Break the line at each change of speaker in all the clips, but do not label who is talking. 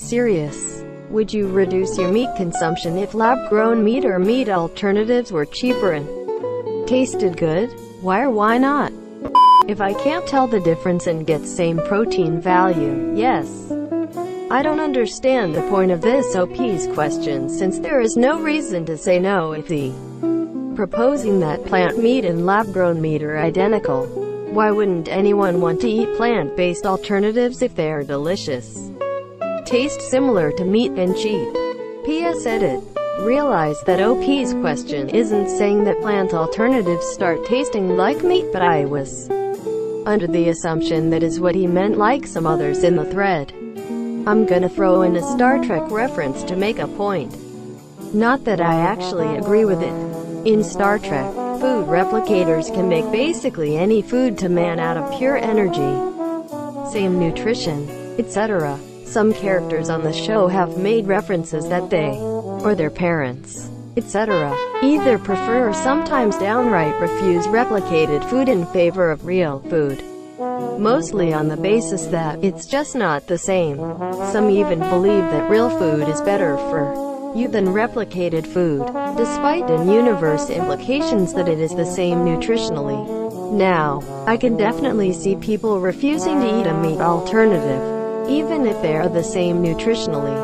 Serious. Would you reduce your meat consumption if lab-grown meat or meat alternatives were cheaper and tasted good? Why or why not? If I can't tell the difference and get same protein value, yes. I don't understand the point of this OP's question, since there is no reason to say no if the proposing that plant meat and lab-grown meat are identical. Why wouldn't anyone want to eat plant-based alternatives if they are delicious, taste similar to meat, and cheap? PS Edit. Realize that OP's question isn't saying that plant alternatives start tasting like meat, but I was under the assumption that is what he meant, like some others in the thread. I'm gonna throw in a Star Trek reference to make a point. Not that I actually agree with it. In Star Trek, food replicators can make basically any food to man out of pure energy, same nutrition, etc. Some characters on the show have made references that they, or their parents, etc., either prefer or sometimes downright refuse replicated food in favor of real food. Mostly on the basis that it's just not the same. Some even believe that real food is better for you than replicated food, despite in-universe implications that it is the same nutritionally. Now, I can definitely see people refusing to eat a meat alternative, even if they are the same nutritionally,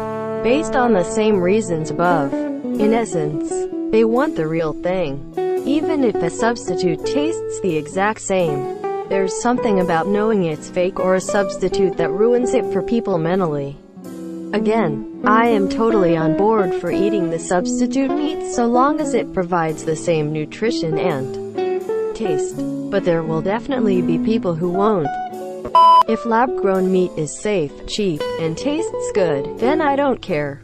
based on the same reasons above. In essence, they want the real thing, even if a substitute tastes the exact same. There's something about knowing it's fake or a substitute that ruins it for people mentally. Again, I am totally on board for eating the substitute meat so long as it provides the same nutrition and taste, but there will definitely be people who won't. If lab-grown meat is safe, cheap, and tastes good, then I don't care.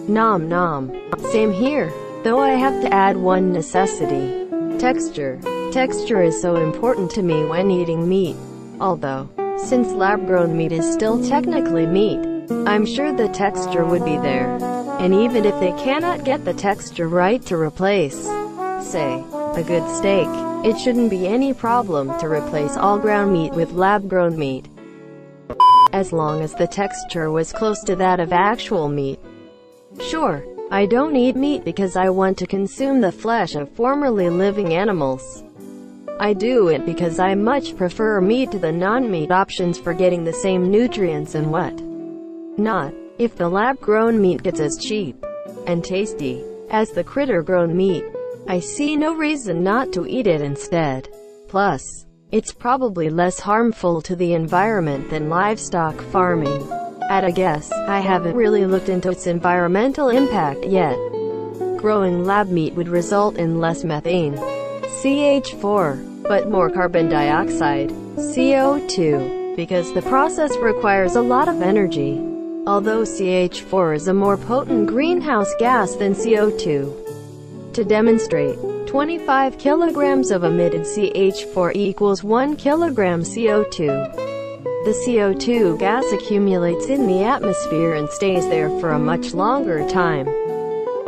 Nom nom. Same here, though I have to add one necessity. Texture. Texture is so important to me when eating meat. Although, since lab-grown meat is still technically meat, I'm sure the texture would be there. And even if they cannot get the texture right to replace, say, a good steak, it shouldn't be any problem to replace all ground meat with lab-grown meat, as long as the texture was close to that of actual meat. Sure, I don't eat meat because I want to consume the flesh of formerly living animals. I do it because I much prefer meat to the non-meat options for getting the same nutrients and what not. If the lab-grown meat gets as cheap and tasty as the critter-grown meat, I see no reason not to eat it instead. Plus, it's probably less harmful to the environment than livestock farming. At a guess, I haven't really looked into its environmental impact yet. Growing lab meat would result in less methane, CH4, but more carbon dioxide, CO2, because the process requires a lot of energy. Although CH4 is a more potent greenhouse gas than CO2. To demonstrate, 25 kilograms of emitted CH4 equals 1 kilogram CO2. The CO2 gas accumulates in the atmosphere and stays there for a much longer time,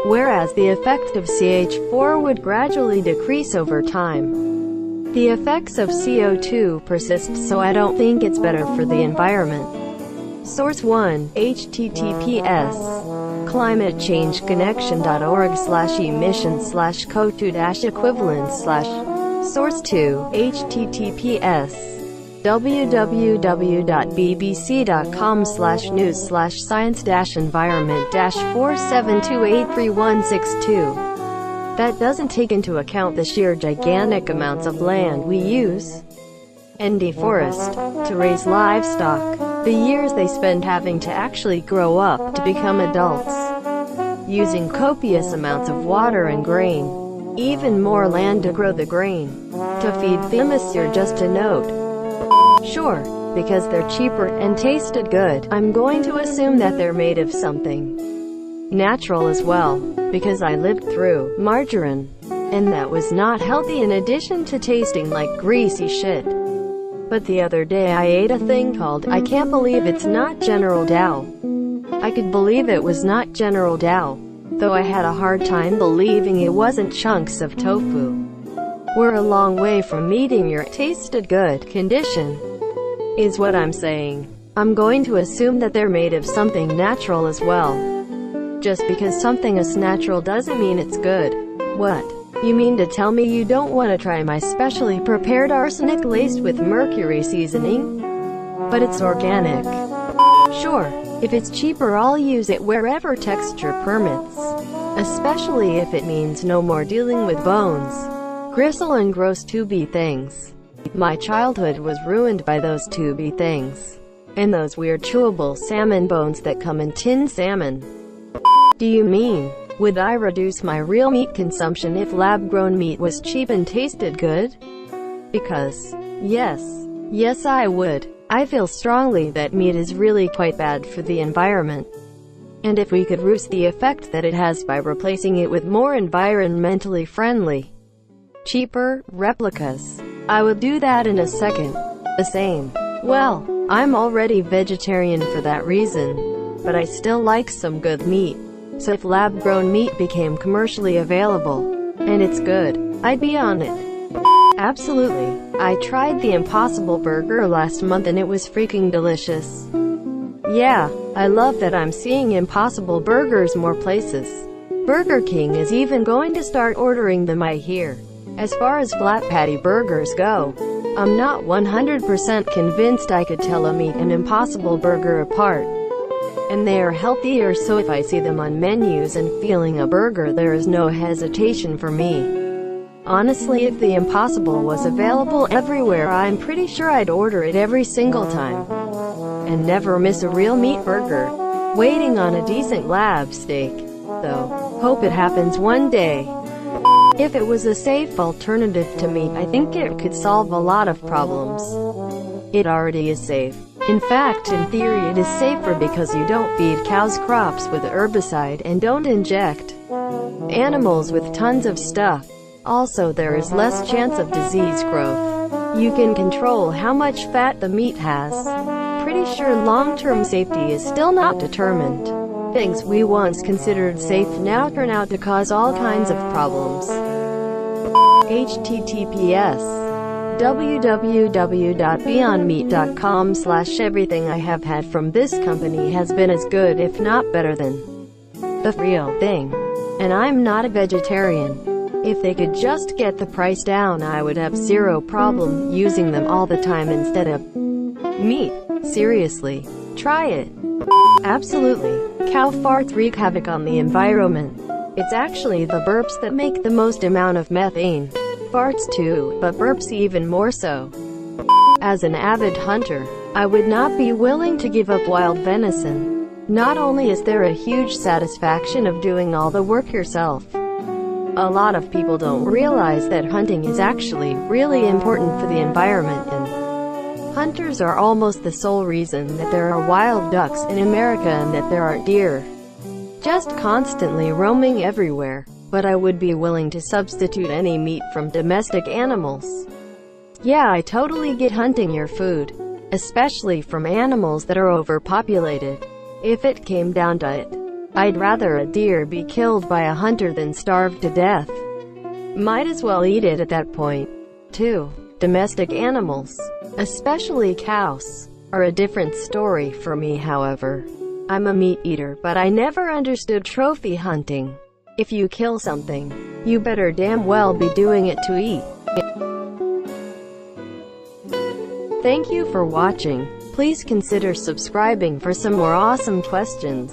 whereas the effect of CH4 would gradually decrease over time. The effects of CO2 persist, so I don't think it's better for the environment. Source 1, https climateChangeConnection.org/emissions/co2-equivalents/ Source 2, https www.bbc.com/news/science-environment-47283162. That doesn't take into account the sheer gigantic amounts of land we use and deforest to raise livestock, the years they spend having to actually grow up to become adults, using copious amounts of water and grain, even more land to grow the grain, to feed them, just a note. Sure, because they're cheaper and tasted good, I'm going to assume that they're made of something natural as well, because I lived through margarine, and that was not healthy in addition to tasting like greasy shit. But the other day I ate a thing called, I can't believe it's not General Dow. I could believe it was not General Dow, though I had a hard time believing it wasn't chunks of tofu. We're a long way from meeting your tasted good condition, is what I'm saying. I'm going to assume that they're made of something natural as well. Just because something is natural doesn't mean it's good. What? You mean to tell me you don't want to try my specially prepared arsenic laced with mercury seasoning? But it's organic. Sure, if it's cheaper I'll use it wherever texture permits. Especially if it means no more dealing with bones, gristle and gross tubey things. My childhood was ruined by those tubey things. And those weird chewable salmon bones that come in tinned salmon. Do you mean, would I reduce my real meat consumption if lab-grown meat was cheap and tasted good? Because, yes I would. I feel strongly that meat is really quite bad for the environment. And if we could reduce the effect that it has by replacing it with more environmentally friendly, cheaper replicas, I would do that in a second. The same. Well, I'm already vegetarian for that reason, but I still like some good meat. So if lab-grown meat became commercially available, and it's good, I'd be on it. Absolutely. I tried the Impossible Burger last month and it was freaking delicious. Yeah, I love that I'm seeing Impossible Burgers more places. Burger King is even going to start ordering them, I hear. As far as flat patty burgers go, I'm not 100% convinced I could tell a meat and Impossible Burger apart. And they are healthier, so if I see them on menus and feeling a burger there is no hesitation for me. Honestly, if the Impossible was available everywhere I'm pretty sure I'd order it every single time. And never miss a real meat burger. Waiting on a decent lab steak, though. Hope it happens one day. If it was a safe alternative to meat, I think it could solve a lot of problems. It already is safe. In fact, in theory it is safer because you don't feed cows crops with herbicide and don't inject animals with tons of stuff. Also, there is less chance of disease growth. You can control how much fat the meat has. Pretty sure long-term safety is still not determined. Things we once considered safe now turn out to cause all kinds of problems. https www.beyondmeat.com/everything I have had from this company has been as good if not better than the real thing. And I'm not a vegetarian. If they could just get the price down I would have zero problem using them all the time instead of meat. Seriously. Try it. Absolutely. Cow farts wreak havoc on the environment. It's actually the burps that make the most amount of methane. Farts too, but burps even more so. As an avid hunter, I would not be willing to give up wild venison. Not only is there a huge satisfaction of doing all the work yourself, a lot of people don't realize that hunting is actually really important for the environment, and hunters are almost the sole reason that there are wild ducks in America and that there are deer just constantly roaming everywhere. But I would be willing to substitute any meat from domestic animals. Yeah, I totally get hunting your food, especially from animals that are overpopulated. If it came down to it, I'd rather a deer be killed by a hunter than starve to death. Might as well eat it at that point, too. Domestic animals, especially cows, are a different story for me, however. I'm a meat eater, but I never understood trophy hunting. If you kill something, you better damn well be doing it to eat. Thank you for watching. Please consider subscribing for some more awesome questions.